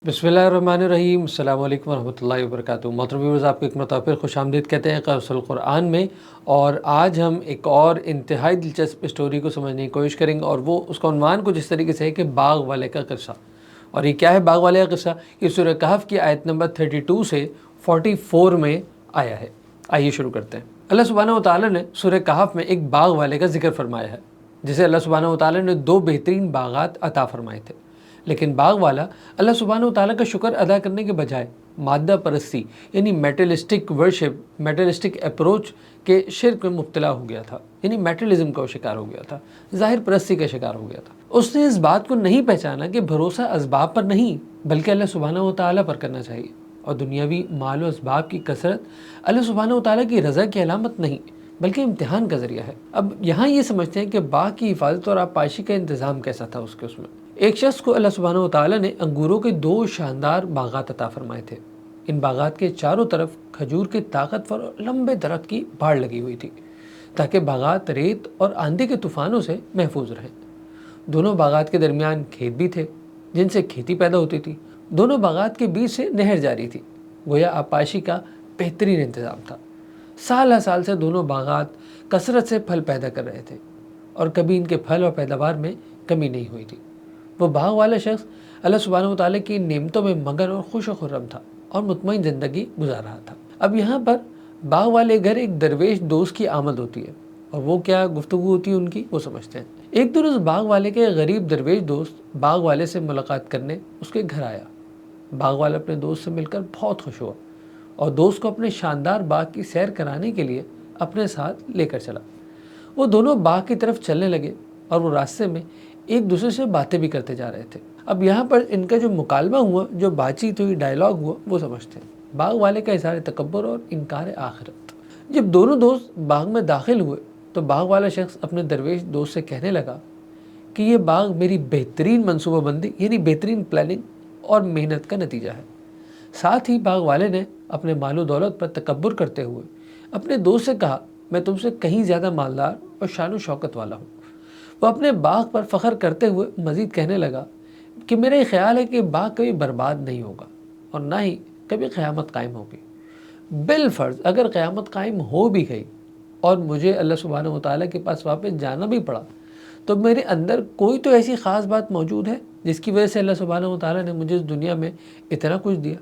बिस्मिल्लाहिर्रहमानिर्रहीम, अस्सलामु अलैकुम वरहमतुल्लाहि वबरकातुहू। मोहतरम व्यूअर्स, आपको एक मरतबा फिर खुश आमदीद कहते हैं क़ससुल क़ुरआन में। और आज हम एक और इंतहाई दिलचस्प स्टोरी को समझने की कोशिश करेंगे, और वो उसका उन्वान कुछ इस तरीके से है कि बाग़ वाले का क़िस्सा। और ये क्या है बाग़ वाले का क़िस्सा? ये सूरह कहफ़ की आयत नंबर 32 से 44 में आया है। आइए शुरू करते हैं। अल्लाह सुब्हानहू व तआला ने सूरह कहफ़ में एक बाग़ वाले का ज़िक्र फरमाया है, जिसे अल्लाह सुब्हानहू व तआला ने दो बेहतरीन बाग़ात अता फरमाए थे। लेकिन बाग़ वाला अल्लाह सुब्हानहू व तआला का शुक्र अदा करने के बजाय मादा परस्ती यानी मेटलिस्टिक वर्शिप, मेटलिस्टिक अप्रोच के शिर्क में मुब्तला हो गया था, यानी मेटलिज़म का शिकार हो गया था, ज़ाहिर परस्ती का शिकार हो गया था। उसने इस बात को नहीं पहचाना कि भरोसा असबाब पर नहीं बल्कि अल्लाह सुब्हानहू व तआला पर करना चाहिए, और दुनियावी माल व असबाब की कसरत अल्लाह सुब्हानहू व तआला की रज़ा की अलामत नहीं बल्कि इम्तिहान का ज़रिया है। अब यहाँ ये समझते हैं कि बाग़ की हिफाजत और आबपाशी का इंतज़ाम कैसा था उसमें। एक शख्स को अल्लाह सुब्हानहू व तआला ने अंगूरों के दो शानदार बाग़ात अता फरमाए थे। इन बाग़ात के चारों तरफ खजूर के ताकतवर और लंबे दरख्त की बाड़ लगी हुई थी, ताकि बाग़ात रेत और आंधी के तूफ़ानों से महफूज रहें। दोनों बाग़ात के दरमियान खेत भी थे, जिनसे खेती पैदा होती थी। दोनों बाग़ात के बीच से नहर जारी थी। गोया आबपाशी का बेहतरीन इंतज़ाम था। साल साल से दोनों बाग़ात कसरत से फल पैदा कर रहे थे, और कभी इनके फल और पैदावार में कमी नहीं हुई थी। वो बाग़ वाला शख्स अल्लाह सुब्हानहू व तआला की नेमतों में मगन और खुश व खुर्रम था और मुतमईन ज़िंदगी गुजार रहा था। अब यहाँ पर बाग़ वाले घर एक दरवेश दोस्त की आमद होती है, और वो क्या गुफ्तगू होती है उनकी, वो समझते हैं। एक दिन उस बाग़ वाले के गरीब दरवेश दोस्त बाग़ वाले से मुलाकात करने उसके घर आया। बाग़ वाला अपने दोस्त से मिलकर बहुत खुश हुआ, और दोस्त को अपने शानदार बाग़ की सैर कराने के लिए अपने साथ लेकर चला। वो दोनों बाग़ की तरफ चलने लगे, और वो रास्ते में एक दूसरे से बातें भी करते जा रहे थे। अब यहाँ पर इनका जो मुकालमा हुआ, जो बातचीत हुई, डायलॉग हुआ, वो समझते हैं। बाग़ वाले का इज़हार तकब्बुर और इनकार आखिरत। जब दोनों दोस्त बाग़ में दाखिल हुए तो बाग़ वाला शख्स अपने दरवेश दोस्त से कहने लगा कि ये बाग़ मेरी बेहतरीन मनसूबाबंदी यानी बेहतरीन प्लानिंग और मेहनत का नतीजा है। साथ ही बाग़ वाले ने अपने मालो दौलत पर तकब्बुर करते हुए अपने दोस्त से कहा, मैं तुमसे कहीं ज़्यादा मालदार और शान व शौकत वाला हूँ। वो अपने बाग़ पर फ़ख्र करते हुए मज़ीद कहने लगा कि मेरा ये ख्याल है कि बाग़ कभी बर्बाद नहीं होगा, और ना ही कभी क़यामत कायम होगी। बिलफ़र्ज़ अगर क़यामत कायम हो भी गई और मुझे अल्लाह सुब्हानहू व तआला के पास वापस जाना भी पड़ा, तो मेरे अंदर कोई तो ऐसी ख़ास बात मौजूद है जिसकी वजह से अल्लाह सुब्हानहू व तआला ने मुझे इस दुनिया में इतना कुछ दिया।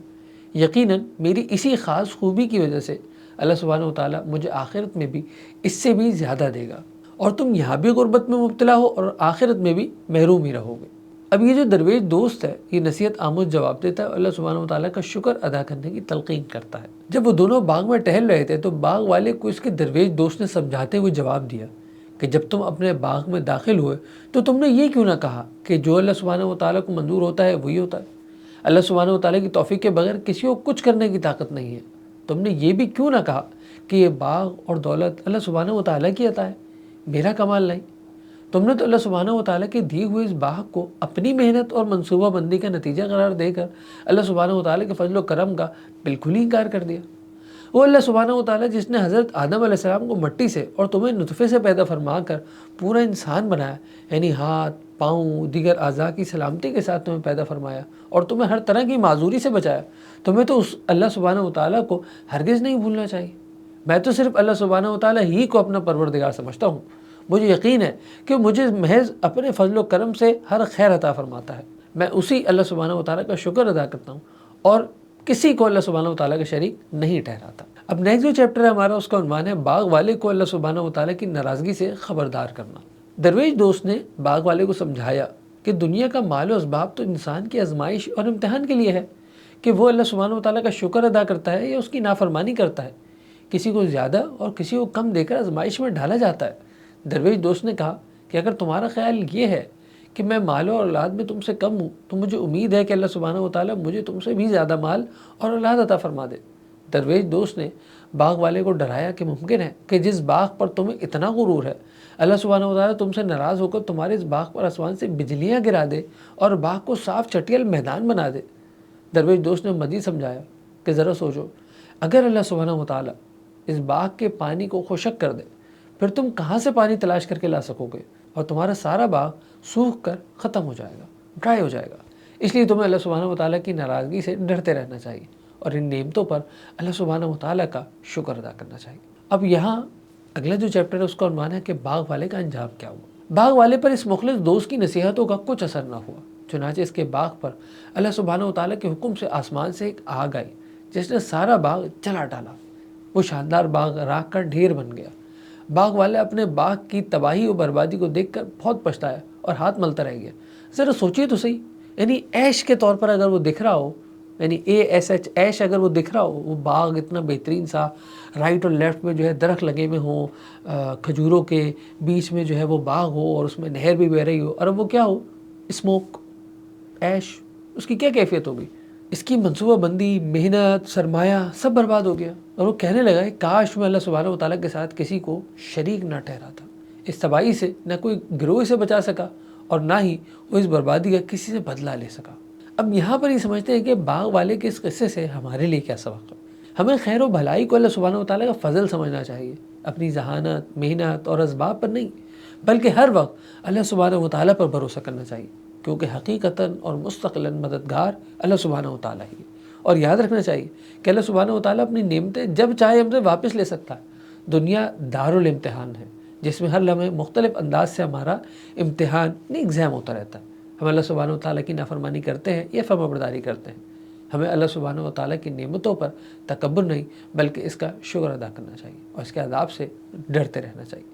यकीनन मेरी इसी ख़ास खूबी की वजह से अल्लाह सुब्हानहू व तआला मुझे आखिरत में भी इससे भी ज़्यादा देगा, और तुम यहाँ भी गुर्बत में मुब्तला हो और आखिरत में भी महरूम ही रहोगे। अब ये जो दरवेश दोस्त है, ये नसीहत आमूज़ जवाब देता है, अल्लाह सुब्हानहू व तआला का शुक्र अदा करने की तलक़ीन करता है। जब वो दोनों बाग़ में टहल रहे थे तो बाग़ वाले को इसके दरवेश दोस्त ने समझाते हुए जवाब दिया कि जब तुम अपने बाग़ में दाखिल हुए तो तुमने ये क्यों ना कहा कि जो अल्लाह सुब्हानहू व तआला को मंजूर होता है वही होता है। अल्लाह सुब्हानहू व तआला की तौफ़ीक़ के बगैर किसी को कुछ करने की ताकत नहीं है। तुमने ये भी क्यों ना कहा कि ये बाग़ और दौलत अल्लाह सुब्हानहू व तआला की अता है, मेरा कमाल नहीं। तुमने तो अल्लाह सुब्हानहू व तआला के दिए हुए इस बाग़ को अपनी मेहनत और मनसूबाबंदी का नतीजा करार देकर अल्लाह सुब्हानहू व तआला के फजल व करम का बिल्कुल ही इनकार कर दिया। वो अल्लाह सुब्हानहू व तआला जिसने हज़रत आदम अलैहिस्सलाम को मिट्टी से और तुम्हें नुतफ़े से पैदा फरमा कर पूरा इंसान बनाया, यानी हाथ, पाँव, दीगर अज़ा की सलामती के साथ तुम्हें पैदा फरमाया और तुम्हें हर तरह की माजूरी से बचाया, तुम्हें तो उस अल्लाह सुब्हानहू व तआला को हरगिज़ नहीं भूलना चाहिए। मैं तो सिर्फ़ अल्लाह सुब्हानहू व तआला ही को अपना परवरदिगार समझता हूँ। मुझे यकीन है कि मुझे महज अपने फजल व करम से हर खैर अता फरमाता है। मैं उसी अल्लाह सुब्हानहू व तआला का शुक्र अदा करता हूँ और किसी को अल्लाह सुब्हानहू व तआला का शरीक नहीं ठहराता। अब नेक्स्ट जो चैप्टर है हमारा, उसका उन्वान है बाग़ वाले को अल्लाह सुब्हानहू व तआला की नाराज़गी से ख़बरदार करना। दरवेश दोस्त ने बाग़ वाले को समझाया कि दुनिया का माल व असबाब तो इंसान की आजमाइश और इम्तिहान के लिए है कि वो अल्लाह सुब्हानहू व तआला का शुक्र अदा करता है या उसकी नाफरमानी करता है। किसी को ज़्यादा और किसी को कम देकर आजमाइश में डाला जाता है। दरवेश दोस्त ने कहा कि अगर तुम्हारा ख्याल ये है कि मैं माल और औलाद में तुमसे कम हूँ, तो मुझे उम्मीद है कि अल्लाह सुब्हानहू व तआला मुझे तुमसे भी ज़्यादा माल और औलाद अता फरमा दे। दरवेश दोस्त ने बाग़ वाले को डराया कि मुमकिन है कि जिस बाग़ पर तुम्हें इतना गुरूर है, अल्लाह सुब्हानहू व तआला तुमसे नाराज़ होकर तुम्हारे इस बाग़ पर आसमान से बिजलियाँ गिरा दे और बाग़ को साफ चटियल मैदान बना दे। दरवेश दोस्त ने मज़ीद समझाया कि ज़रा सोचो, अगर अल्लाह सुब्हानहू व तआला इस बाग़ के पानी को खुशक कर दे, फिर तुम कहाँ से पानी तलाश करके ला सकोगे, और तुम्हारा सारा बाग़ सूख कर ख़त्म हो जाएगा, ड्राई हो जाएगा। اس لیے تمہیں اللہ سبحانہ و تعالیٰ کی ناراضگی سے ڈرتے رہنا چاہیے اور ان نعمتوں پر اللہ سبحانہ و تعالیٰ کا شکر ادا کرنا چاہیے۔ اب یہاں اگلا جو چیپٹر ہے اس کا عنوان ہے کہ باغ والے کا انجام کیا ہوا۔ باغ والے پر اس مخلص دوست کی نصیحتوں کا کچھ اثر نہ ہوا، چنانچہ اس کے باغ پر اللہ سبحانہ و تعالیٰ کے حکم سے آسمان سے ایک آگ آئی جس نے سارا باغ جلا ڈالا۔ وہ شاندار باغ راکھ کا ڈھیر بن گیا۔ باغ والے اپنے باغ کی تباہی و بربادی کو دیکھ کر بہت پچھتایا اور ہاتھ ملتا رہ گیا۔ ذرا سوچیے تو صحیح، یعنی عیش کے طور پر اگر وہ دکھ رہا ہو، یعنی ASH عیش اگر وہ دکھ رہا ہو، وہ باغ اتنا بہترین سا، رائٹ اور لیفٹ میں جو ہے درخت لگے ہوئے ہوں، کھجوروں کے بیچ میں جو ہے وہ باغ ہو اور اس میں نہر بھی بہہ رہی ہو، اور اب وہ کیا ہو، اسموک، عیش، اس کی کیا کیفیت ہوگی؟ اس کی منصوبہ بندی، محنت، سرمایہ سب برباد ہو گیا۔ اور وہ کہنے لگا کہ کاش میں اللہ سبحانہ و تعالیٰ کے ساتھ کسی کو شریک نہ ٹھہراتا۔ اس تباہی سے نہ کوئی گروہ سے بچا سکا اور نہ ہی وہ اس بربادی کا کسی سے بدلہ لے سکا۔ اب یہاں پر یہ سمجھتے ہیں کہ باغ والے کے اس قصے سے ہمارے لیے کیا سبق ہے۔ ہمیں خیر و بھلائی کو اللہ سبحانہ و تعالیٰ کا فضل سمجھنا چاہیے، اپنی ذہانت، محنت اور اسباب پر نہیں، بلکہ ہر وقت اللہ سبحانہ و تعالیٰ پر بھروسہ کرنا چاہیے، کیونکہ حقیقتاً اور مستقلاً مددگار اللہ سبحانہ و تعالیٰ ہی ہے۔ اور یاد رکھنا چاہیے کہ اللہ سبحانہ و تعالیٰ اپنی نعمتیں جب چاہے ہم سے واپس لے سکتا ہے۔ دنیا دارالامتحان ہے جس میں ہر لمحے مختلف انداز سے ہمارا امتحان ایگزام ہوتا رہتا ہے۔ ہم اللہ سبحانہ و تعالیٰ کی نافرمانی کرتے ہیں یا فرمانبرداری کرتے ہیں۔ ہمیں اللہ سبحانہ و تعالیٰ کی نعمتوں پر تکبر نہیں بلکہ اس کا شکر ادا کرنا چاہیے اور اس کے عذاب سے ڈرتے رہنا چاہیے۔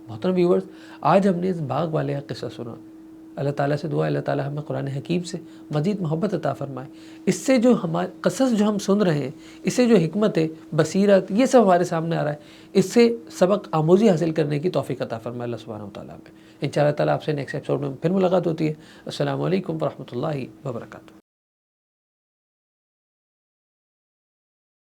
محترم ویورز، آج ہم نے اس باغ والے کا قصہ سنا۔ اللہ تعالیٰ سے دعا ہے اللہ تعالیٰ ہمیں قرآن حکیم سے مزید محبت عطا فرمائے۔ اس سے جو ہمارے قصص جو ہم سن رہے ہیں، اس سے جو حکمت ہے، بصیرت، یہ سب ہمارے سامنے آ رہا ہے، اس سے سبق آموزی حاصل کرنے کی توفیق عطا فرمائے اللہ سبحانہ و تعالیٰ میں۔ انشاءاللہ تعالیٰ آپ سے نیکسٹ ایپیسوڈ میں پھر ملاقات ہوتی ہے۔ السلام علیکم ورحمۃ اللہ وبرکاتہ۔